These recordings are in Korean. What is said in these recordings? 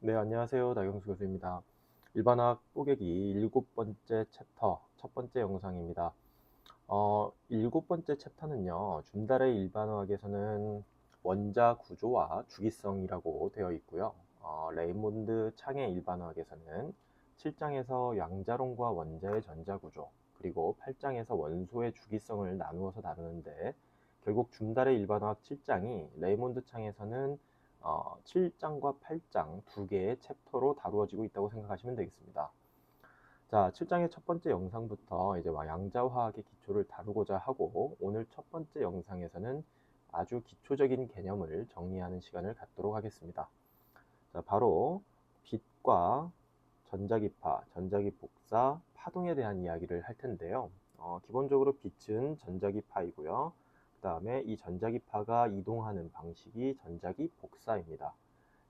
네, 안녕하세요. 나경수 교수입니다. 일반화학 뽀개기 7번째 챕터 첫 번째 영상입니다. 7번째 챕터는요, 준달의 일반화학에서는 원자 구조와 주기성이라고 되어 있고요. 레이몬드 창의 일반화학에서는 7장에서 양자론과 원자의 전자구조, 그리고 8장에서 원소의 주기성을 나누어서 다루는데, 결국 준달의 일반화학 7장이 레이몬드 창에서는 7장과 8장 두 개의 챕터로 다루어지고 있다고 생각하시면 되겠습니다. 자, 7장의 첫 번째 영상부터 이제 양자화학의 기초를 다루고자 하고, 오늘 첫 번째 영상에서는 아주 기초적인 개념을 정리하는 시간을 갖도록 하겠습니다. 자, 바로 빛과 전자기파, 전자기 복사, 파동에 대한 이야기를 할 텐데요. 기본적으로 빛은 전자기파이고요. 그 다음에 이 전자기파가 이동하는 방식이 전자기 복사입니다.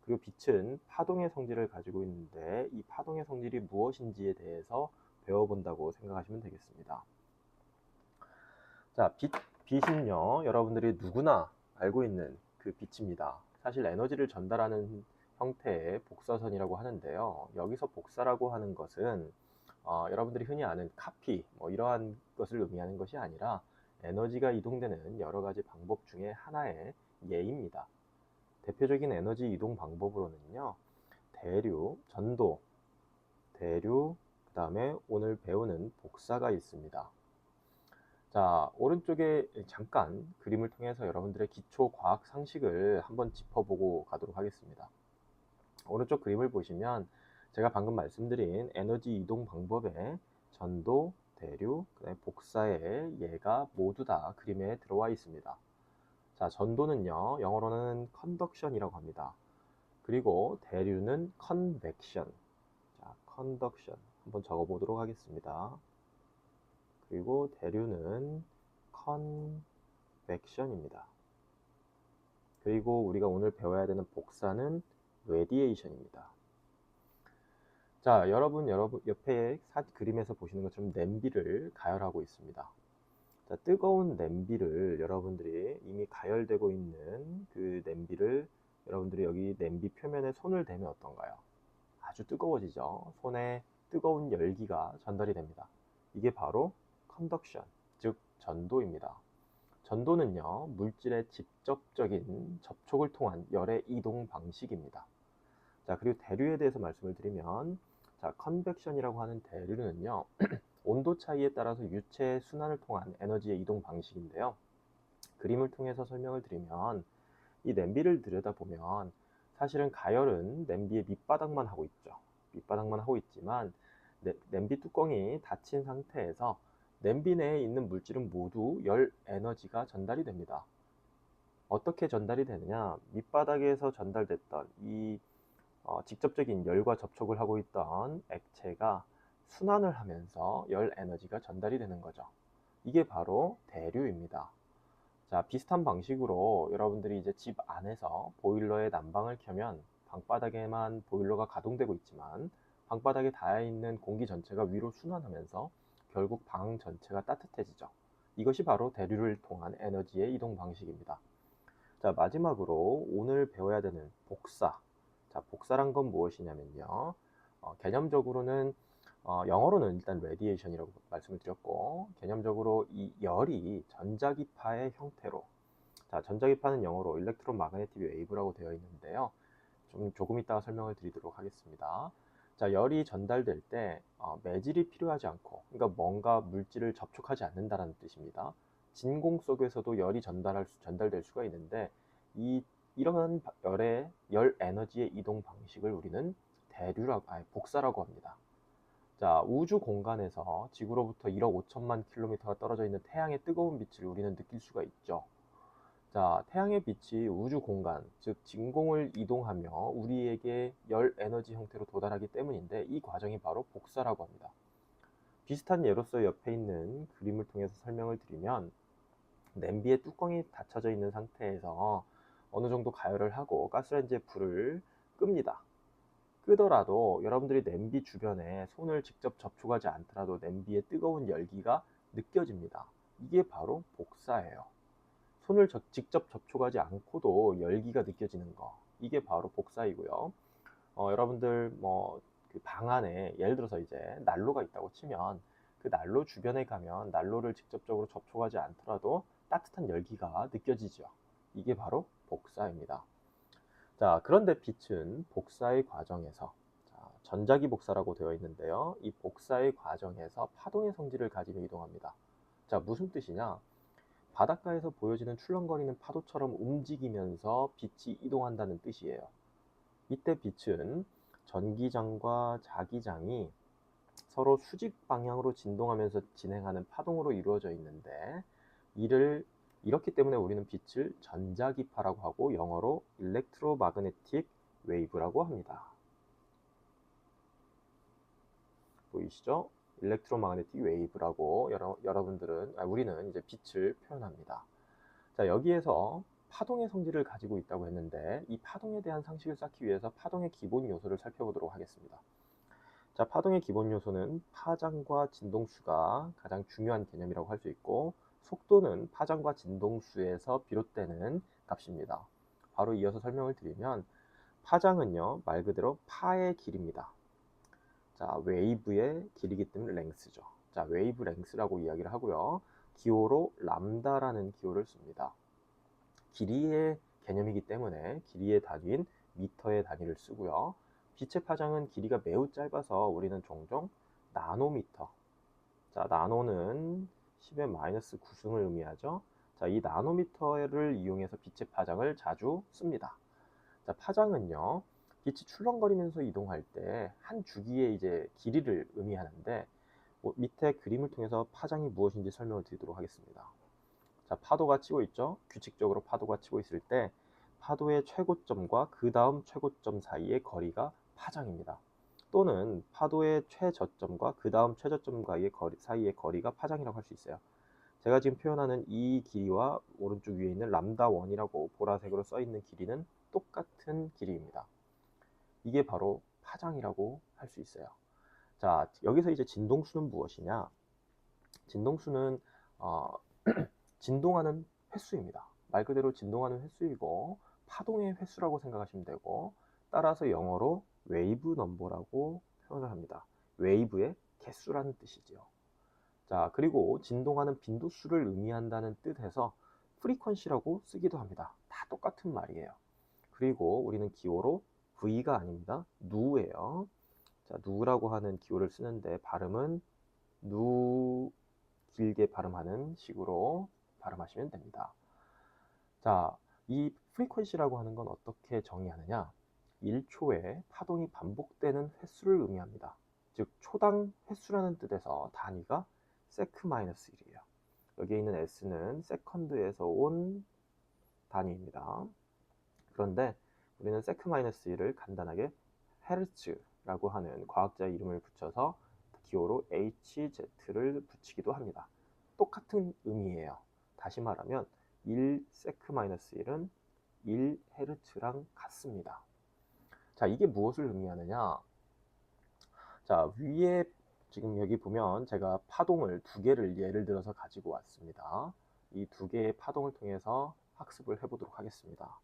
그리고 빛은 파동의 성질을 가지고 있는데, 이 파동의 성질이 무엇인지에 대해서 배워본다고 생각하시면 되겠습니다. 자, 빛은요, 여러분들이 누구나 알고 있는 그 빛입니다. 사실 에너지를 전달하는 형태의 복사선이라고 하는데요. 여기서 복사라고 하는 것은 여러분들이 흔히 아는 카피, 이러한 것을 의미하는 것이 아니라 에너지가 이동되는 여러 가지 방법 중에 하나의 예입니다. 대표적인 에너지 이동 방법으로는요, 대류, 전도, 대류, 그 다음에 오늘 배우는 복사가 있습니다. 자, 오른쪽에 잠깐 그림을 통해서 여러분들의 기초 과학 상식을 한번 짚어보고 가도록 하겠습니다. 오른쪽 그림을 보시면 제가 방금 말씀드린 에너지 이동 방법에 전도, 대류, 그다음에 복사의 예가 모두 다 그림에 들어와 있습니다. 자, 전도는요, 영어로는 conduction이라고 합니다. 그리고 대류는 convection. 자, conduction 한번 적어보도록 하겠습니다. 그리고 대류는 convection입니다. 그리고 우리가 오늘 배워야 되는 복사는 radiation입니다. 자, 여러분 옆에 그림에서 보시는 것처럼 냄비를 가열하고 있습니다. 자, 뜨거운 냄비를 여러분들이 이미 가열되고 있는 그 냄비를 여러분들이 여기 냄비 표면에 손을 대면 어떤가요? 아주 뜨거워지죠. 손에 뜨거운 열기가 전달이 됩니다. 이게 바로 컨덕션, 즉 전도입니다. 전도는요, 물질의 직접적인 접촉을 통한 열의 이동 방식입니다. 자, 그리고 대류에 대해서 말씀을 드리면, 자, 컨벡션이라고 하는 대류는요, 온도 차이에 따라서 유체의 순환을 통한 에너지의 이동 방식인데요. 그림을 통해서 설명을 드리면, 이 냄비를 들여다보면 사실은 가열은 냄비의 밑바닥만 하고 있죠. 밑바닥만 하고 있지만 냄비 뚜껑이 닫힌 상태에서 냄비 내에 있는 물질은 모두 열 에너지가 전달이 됩니다. 어떻게 전달이 되느냐? 밑바닥에서 전달됐던 이 직접적인 열과 접촉을 하고 있던 액체가 순환을 하면서 열 에너지가 전달이 되는 거죠. 이게 바로 대류입니다. 자, 비슷한 방식으로 여러분들이 이제 집 안에서 보일러에 난방을 켜면 방바닥에만 보일러가 가동되고 있지만 방바닥에 닿아 있는 공기 전체가 위로 순환하면서 결국 방 전체가 따뜻해지죠. 이것이 바로 대류를 통한 에너지의 이동 방식입니다. 자, 마지막으로 오늘 배워야 되는 복사. 자, 복사란 건 무엇이냐면요. 개념적으로는 영어로는 일단 radiation이라고 말씀을 드렸고, 개념적으로 이 열이 전자기파의 형태로, 자, 전자기파는 영어로 electromagnetic wave라고 되어 있는데요. 조금 이따가 설명을 드리도록 하겠습니다. 자, 열이 전달될 때 매질이 필요하지 않고, 그러니까 뭔가 물질을 접촉하지 않는다는 뜻입니다. 진공 속에서도 열이 전달될 수가 있는데, 이러한 열 에너지의 이동 방식을 우리는 복사라고 합니다. 자, 우주 공간에서 지구로부터 1억 5천만 킬로미터가 떨어져 있는 태양의 뜨거운 빛을 우리는 느낄 수가 있죠. 자, 태양의 빛이 우주 공간, 즉 진공을 이동하며 우리에게 열 에너지 형태로 도달하기 때문인데, 이 과정이 바로 복사라고 합니다. 비슷한 예로서 옆에 있는 그림을 통해서 설명을 드리면, 냄비의 뚜껑이 닫혀져 있는 상태에서 어느 정도 가열을 하고 가스레인지에 불을 끕니다. 끄더라도 여러분들이 냄비 주변에 손을 직접 접촉하지 않더라도 냄비의 뜨거운 열기가 느껴집니다. 이게 바로 복사예요. 손을 직접 접촉하지 않고도 열기가 느껴지는 거, 이게 바로 복사이고요. 여러분들 뭐 그 방 안에 예를 들어서 이제 난로가 있다고 치면 그 난로 주변에 가면 난로를 직접적으로 접촉하지 않더라도 따뜻한 열기가 느껴지죠. 이게 바로 복사입니다. 자, 그런데 빛은 복사의 과정에서 전자기 복사라고 되어 있는데요. 이 복사의 과정에서 파동의 성질을 가지며 이동합니다. 자, 무슨 뜻이냐? 바닷가에서 보여지는 출렁거리는 파도처럼 움직이면서 빛이 이동한다는 뜻이에요. 이때 빛은 전기장과 자기장이 서로 수직 방향으로 진동하면서 진행하는 파동으로 이루어져 있는데 이렇기 때문에 우리는 빛을 전자기파라고 하고 영어로 Electromagnetic Wave라고 합니다. 보이시죠? Electromagnetic Wave라고 우리는 이제 빛을 표현합니다. 자, 여기에서 파동의 성질을 가지고 있다고 했는데 이 파동에 대한 상식을 쌓기 위해서 파동의 기본 요소를 살펴보도록 하겠습니다. 자, 파동의 기본 요소는 파장과 진동수가 가장 중요한 개념이라고 할 수 있고 속도는 파장과 진동수에서 비롯되는 값입니다. 바로 이어서 설명을 드리면 파장은요, 말 그대로 파의 길이입니다. 자, 웨이브의 길이기 때문에 랭스죠. 자, 웨이브 랭스라고 이야기를 하고요. 기호로 람다라는 기호를 씁니다. 길이의 개념이기 때문에 길이의 단위인 미터의 단위를 쓰고요. 빛의 파장은 길이가 매우 짧아서 우리는 종종 나노미터, 자, 나노는 10의 마이너스 9승을 의미하죠. 자, 이 나노미터를 이용해서 빛의 파장을 자주 씁니다. 자, 파장은요, 빛이 출렁거리면서 이동할 때 한 주기의 이제 길이를 의미하는데 밑에 그림을 통해서 파장이 무엇인지 설명을 드리도록 하겠습니다. 자, 파도가 치고 있죠. 규칙적으로 파도가 치고 있을 때 파도의 최고점과 그 다음 최고점 사이의 거리가 파장입니다. 또는 파도의 최저점과 그 다음 최저점과의 사이의 거리가 파장이라고 할 수 있어요. 제가 지금 표현하는 이 길이와 오른쪽 위에 있는 람다1이라고 보라색으로 써 있는 길이는 똑같은 길이입니다. 이게 바로 파장이라고 할 수 있어요. 자, 여기서 이제 진동수는 무엇이냐? 진동수는 진동하는 횟수입니다. 말 그대로 진동하는 횟수이고 파동의 횟수라고 생각하시면 되고 따라서 영어로 웨이브 넘버라고 표현을 합니다. 웨이브의 개수라는 뜻이지요. 자, 그리고 진동하는 빈도수를 의미한다는 뜻에서 프리퀀시라고 쓰기도 합니다. 다 똑같은 말이에요. 그리고 우리는 기호로 V가 아닙니다. 누예요. 자, 누라고 하는 기호를 쓰는데 발음은 누 길게 발음하는 식으로 발음하시면 됩니다. 자, 이 프리퀀시라고 하는 건 어떻게 정의하느냐? 1초에 파동이 반복되는 횟수를 의미합니다. 즉 초당 횟수라는 뜻에서 단위가 세크-1이에요. 여기에 있는 s는 세컨드에서 온 단위입니다. 그런데 우리는 세크-1을 간단하게 헤르츠라고 하는 과학자의 이름을 붙여서 기호로 HZ를 붙이기도 합니다. 똑같은 의미예요. 다시 말하면 1세크-1은 1헤르츠랑 같습니다. 자, 이게 무엇을 의미하느냐? 자, 위에 지금 여기 보면 제가 파동을 두 개를 예를 들어서 가지고 왔습니다. 이 두 개의 파동을 통해서 학습을 해보도록 하겠습니다.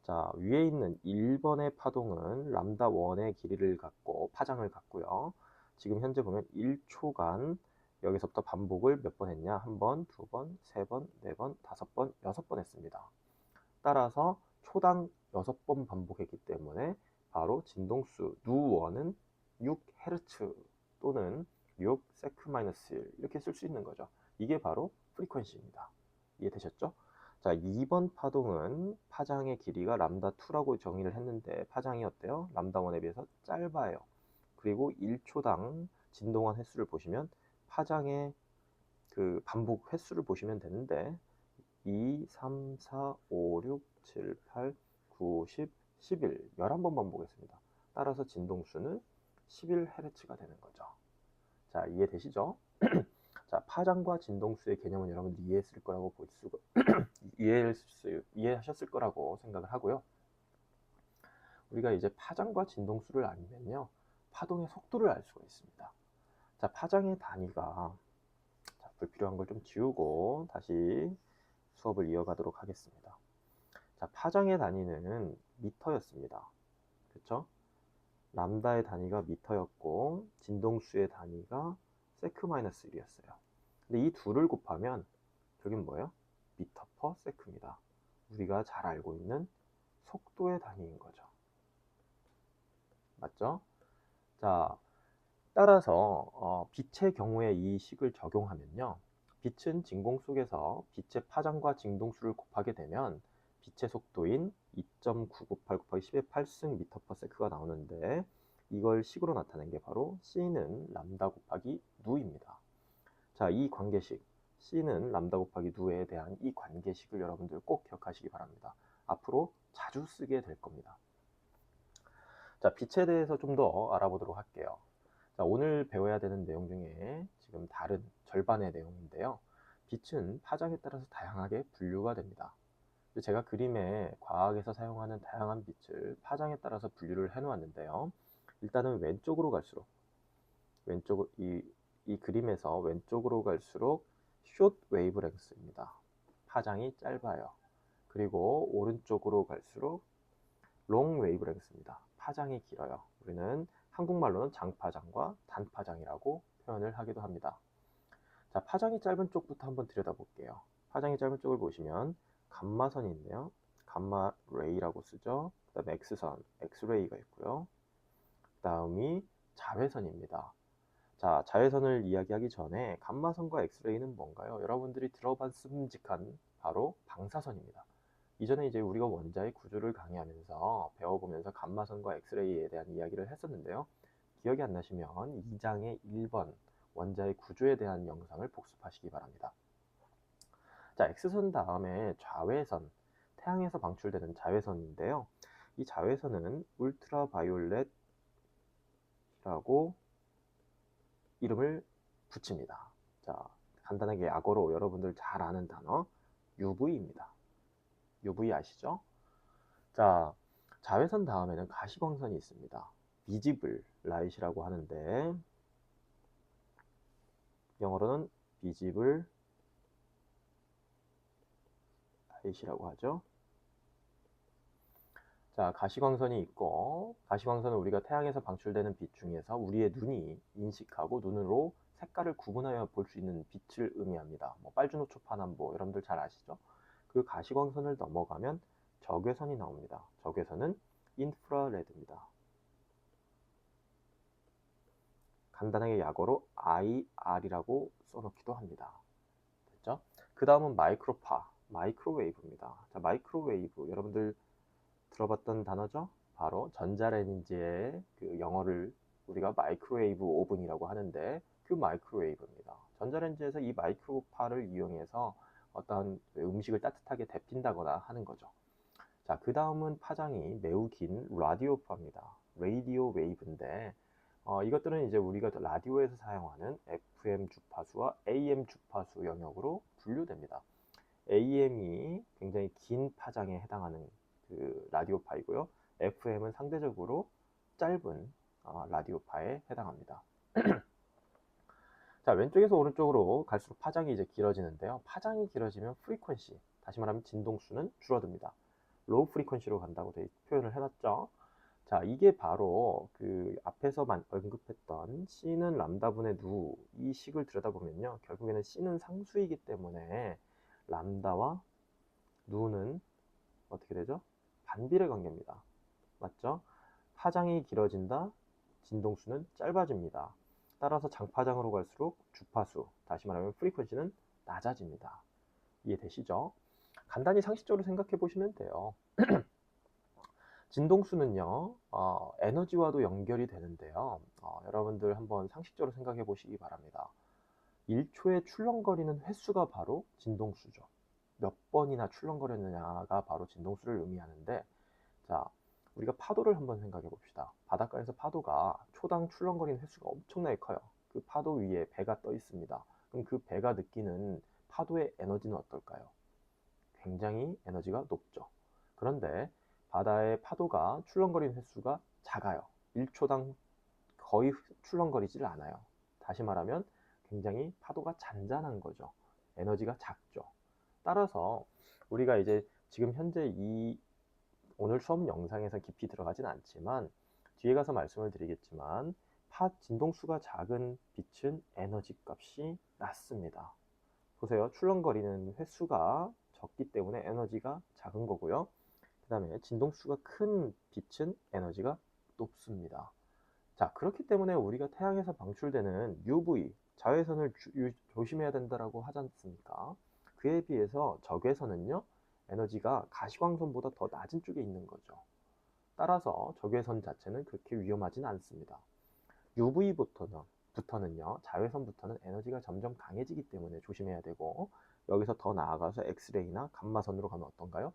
자, 위에 있는 1번의 파동은 람다1의 길이를 갖고 파장을 갖고요. 지금 현재 보면 1초간 여기서부터 반복을 몇 번 했냐? 한 번, 두 번, 세 번, 네 번, 다섯 번, 여섯 번 했습니다. 따라서 초당 6번 반복했기 때문에 바로 진동수 누1은 6Hz 또는 6세크-1 이렇게 쓸 수 있는 거죠. 이게 바로 프리퀀시입니다. 이해되셨죠? 자, 2번 파동은 파장의 길이가 람다2라고 정의를 했는데 파장이 어때요? 람다1에 비해서 짧아요. 그리고 1초당 진동한 횟수를 보시면 파장의 그 반복 횟수를 보시면 되는데 2, 3, 4, 5, 6, 7, 8, 9, 10, 11 11번 반복했습니다. 따라서 진동수는 11Hz가 되는 거죠. 자, 이해되시죠? 자, 파장과 진동수의 개념은 여러분들 이해했을 거라고 이해하셨을 거라고 생각을 하고요. 우리가 이제 파장과 진동수를 알면요, 파동의 속도를 알 수가 있습니다. 자, 파장의 단위가 불필요한 걸 좀 지우고 다시 수업을 이어가도록 하겠습니다. 자, 파장의 단위는 미터였습니다. 그렇죠? 람다의 단위가 미터였고 진동수의 단위가 세크-1이었어요. 근데 이 둘을 곱하면 저긴 뭐예요? 미터 퍼 세크입니다. 우리가 잘 알고 있는 속도의 단위인 거죠. 맞죠? 자, 따라서 빛의 경우에 이 식을 적용하면요. 빛은 진공 속에서 빛의 파장과 진동수를 곱하게 되면 빛의 속도인 2.998 곱하기 10의 8승 미터 퍼 세크가 나오는데, 이걸 식으로 나타낸 게 바로 C는 람다 곱하기 누입니다. 자, 이 관계식 C는 람다 곱하기 누에 대한 이 관계식을 여러분들 꼭 기억하시기 바랍니다. 앞으로 자주 쓰게 될 겁니다. 자, 빛에 대해서 좀 더 알아보도록 할게요. 자, 오늘 배워야 되는 내용 중에 지금 다른 절반의 내용인데요. 빛은 파장에 따라서 다양하게 분류가 됩니다. 제가 그림에 과학에서 사용하는 다양한 빛을 파장에 따라서 분류를 해 놓았는데요. 일단은 왼쪽으로 갈수록 이 그림에서 왼쪽으로 갈수록 숏 웨이브랭스입니다. 파장이 짧아요. 그리고 오른쪽으로 갈수록 롱 웨이브랭스입니다. 파장이 길어요. 우리는 한국말로는 장파장과 단파장이라고 표현을 하기도 합니다. 자, 파장이 짧은 쪽부터 한번 들여다볼게요. 파장이 짧은 쪽을 보시면 감마선이 있네요. 감마 레이라고 쓰죠. 그 다음에 X선, 엑스레이가 있고요. 그 다음이 자외선입니다. 자, 자외선을 이야기하기 전에 감마선과 엑스레이는 뭔가요? 여러분들이 들어봤음직한 바로 방사선입니다. 이전에 이제 우리가 원자의 구조를 강의하면서 배워보면서 감마선과 엑스레이에 대한 이야기를 했었는데요. 기억이 안 나시면 2장의 1번 원자의 구조에 대한 영상을 복습하시기 바랍니다. 자, X선 다음에 자외선, 태양에서 방출되는 자외선인데요. 이 자외선은 울트라바이올렛이라고 이름을 붙입니다. 자, 간단하게 약어로 여러분들 잘 아는 단어 UV입니다. UV 아시죠? 자, 자외선 다음에는 가시광선이 있습니다. 비지블 라이트이라고 하는데 영어로는 비지블 라이트이라고 하죠. 자, 가시광선이 있고, 가시광선은 우리가 태양에서 방출되는 빛 중에서 우리의 눈이 인식하고 눈으로 색깔을 구분하여 볼 수 있는 빛을 의미합니다. 뭐 빨주노초 파남보 여러분들 잘 아시죠? 그 가시광선을 넘어가면 적외선이 나옵니다. 적외선은 인프라레드입니다. 간단하게 약어로 IR이라고 써놓기도 합니다. 됐죠? 그 다음은 마이크로웨이브입니다. 자, 마이크로웨이브 여러분들 들어봤던 단어죠? 바로 전자레인지의 그 영어를 우리가 마이크로웨이브 오븐이라고 하는데 그 마이크로웨이브입니다. 전자레인지에서 이 마이크로파를 이용해서 어떤 음식을 따뜻하게 데핀다거나 하는 거죠. 자, 그 다음은 파장이 매우 긴 라디오파입니다. 라디오 웨이브인데 이것들은 이제 우리가 라디오에서 사용하는 FM 주파수와 AM 주파수 영역으로 분류됩니다. AM이 굉장히 긴 파장에 해당하는 그 라디오파이고요. FM은 상대적으로 짧은 라디오파에 해당합니다. 자, 왼쪽에서 오른쪽으로 갈수록 파장이 이제 길어지는데요. 파장이 길어지면 프리퀀시, 다시 말하면 진동수는 줄어듭니다. 로우 프리퀀시로 간다고 표현을 해놨죠. 자, 이게 바로 그 앞에서 언급했던 C는 람다분의 누, 이 식을 들여다보면요. 결국에는 C는 상수이기 때문에 람다와 누는 어떻게 되죠? 반비례 관계입니다. 맞죠? 파장이 길어진다, 진동수는 짧아집니다. 따라서 장파장으로 갈수록 주파수, 다시 말하면 프리퀀시는 낮아집니다. 이해되시죠? 간단히 상식적으로 생각해 보시면 돼요. 진동수는요, 에너지와도 연결이 되는데요. 여러분들 한번 상식적으로 생각해 보시기 바랍니다. 1초에 출렁거리는 횟수가 바로 진동수죠. 몇 번이나 출렁거렸느냐가 바로 진동수를 의미하는데, 자, 우리가 파도를 한번 생각해 봅시다. 바닷가에서 파도가 초당 출렁거리는 횟수가 엄청나게 커요. 그 파도 위에 배가 떠 있습니다. 그럼 그 배가 느끼는 파도의 에너지는 어떨까요? 굉장히 에너지가 높죠. 그런데 바다의 파도가 출렁거리는 횟수가 작아요. 1초당 거의 출렁거리지를 않아요. 다시 말하면 굉장히 파도가 잔잔한 거죠. 에너지가 작죠. 따라서 우리가 이제 지금 현재 오늘 수업 영상에서 깊이 들어가진 않지만 뒤에 가서 말씀을 드리겠지만 진동수가 작은 빛은 에너지 값이 낮습니다. 보세요. 출렁거리는 횟수가 적기 때문에 에너지가 작은 거고요. 그 다음에 진동수가 큰 빛은 에너지가 높습니다. 자, 그렇기 때문에 우리가 태양에서 방출되는 UV, 자외선을 조심해야 된다라고 하지 않습니까? 그에 비해서 적외선은요, 에너지가 가시광선보다 더 낮은 쪽에 있는 거죠. 따라서 적외선 자체는 그렇게 위험하진 않습니다. UV부터는요, 자외선부터는 에너지가 점점 강해지기 때문에 조심해야 되고, 여기서 더 나아가서 엑스레이나 감마선으로 가면 어떤가요?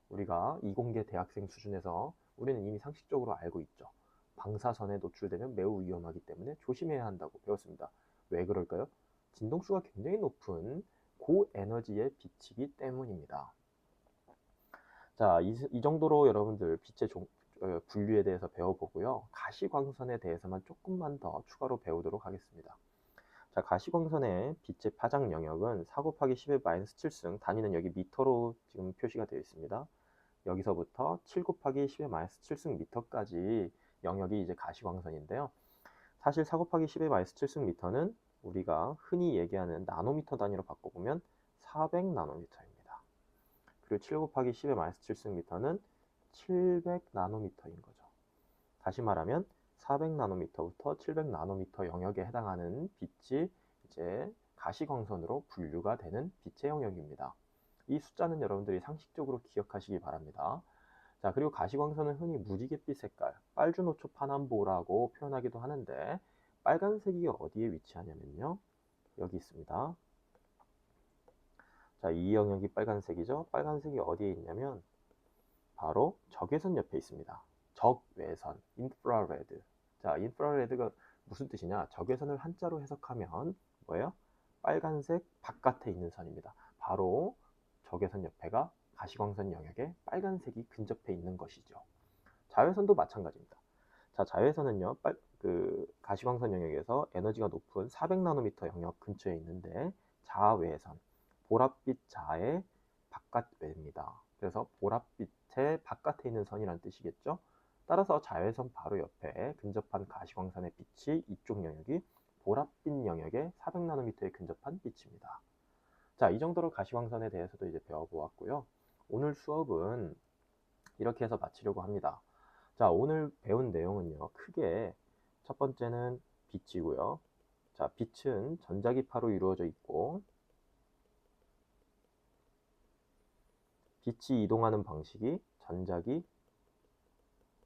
우리가 이공계 대학생 수준에서 우리는 이미 상식적으로 알고 있죠. 방사선에 노출되면 매우 위험하기 때문에 조심해야 한다고 배웠습니다. 왜 그럴까요? 진동수가 굉장히 높은 고에너지의 빛이기 때문입니다. 자, 이 정도로 여러분들 빛의 분류에 대해서 배워보고요. 가시광선에 대해서만 조금만 더 추가로 배우도록 하겠습니다. 자, 가시광선의 빛의 파장 영역은 4 곱하기 10의 마이너스 7승, 단위는 여기 미터로 지금 표시가 되어 있습니다. 여기서부터 7 곱하기 10의 마이너스 7승 미터까지 영역이 이제 가시광선인데요. 사실 4 곱하기 10의 마이너스 7승 미터는 우리가 흔히 얘기하는 나노미터 단위로 바꿔보면 400 나노미터입니다. 그리고 7 곱하기 10의 마이너스 7승 미터는 700 나노미터인 거죠. 다시 말하면 400 나노미터부터 700 나노미터 영역에 해당하는 빛이 이제 가시광선으로 분류가 되는 빛의 영역입니다. 이 숫자는 여러분들이 상식적으로 기억하시기 바랍니다. 자, 그리고 가시광선은 흔히 무지갯빛 색깔, 빨주노초 파남보라고 표현하기도 하는데, 빨간색이 어디에 위치하냐면요, 여기 있습니다. 자, 이 영역이 빨간색이죠. 빨간색이 어디에 있냐면 바로 적외선 옆에 있습니다. 적외선, 인프라레드. 자, 인프라레드가 무슨 뜻이냐? 적외선을 한자로 해석하면 뭐예요? 빨간색 바깥에 있는 선입니다. 바로 적외선 옆에가 가시광선 영역에 빨간색이 근접해 있는 것이죠. 자외선도 마찬가지입니다. 자, 자외선은요, 가시광선 영역에서 에너지가 높은 400나노미터 영역 근처에 있는데, 자외선, 보랏빛 자의 바깥외입니다. 그래서 보랏빛의 바깥에 있는 선이라는 뜻이겠죠. 따라서 자외선 바로 옆에 근접한 가시광선의 빛이 이쪽 영역이 보랏빛 영역의 400나노미터에 근접한 빛입니다. 자, 이 정도로 가시광선에 대해서도 이제 배워보았고요. 오늘 수업은 이렇게 해서 마치려고 합니다. 자, 오늘 배운 내용은요, 크게 첫 번째는 빛이고요. 자, 빛은 전자기파로 이루어져 있고, 빛이 이동하는 방식이 전자기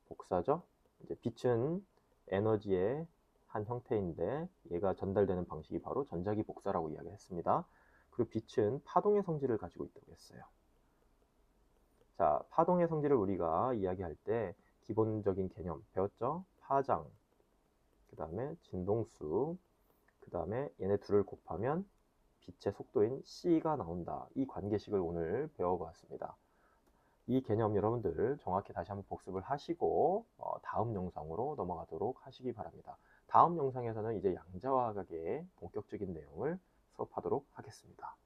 복사죠. 이제 빛은 에너지의 한 형태인데, 얘가 전달되는 방식이 바로 전자기 복사라고 이야기했습니다. 그리고 빛은 파동의 성질을 가지고 있다고 했어요. 자, 파동의 성질을 우리가 이야기할 때 기본적인 개념 배웠죠? 파장, 그 다음에 진동수, 그 다음에 얘네 둘을 곱하면 빛의 속도인 c가 나온다. 이 관계식을 오늘 배워보았습니다. 이 개념 여러분들 정확히 다시 한번 복습을 하시고 다음 영상으로 넘어가도록 하시기 바랍니다. 다음 영상에서는 이제 양자화학의 본격적인 내용을 수업하도록 하겠습니다.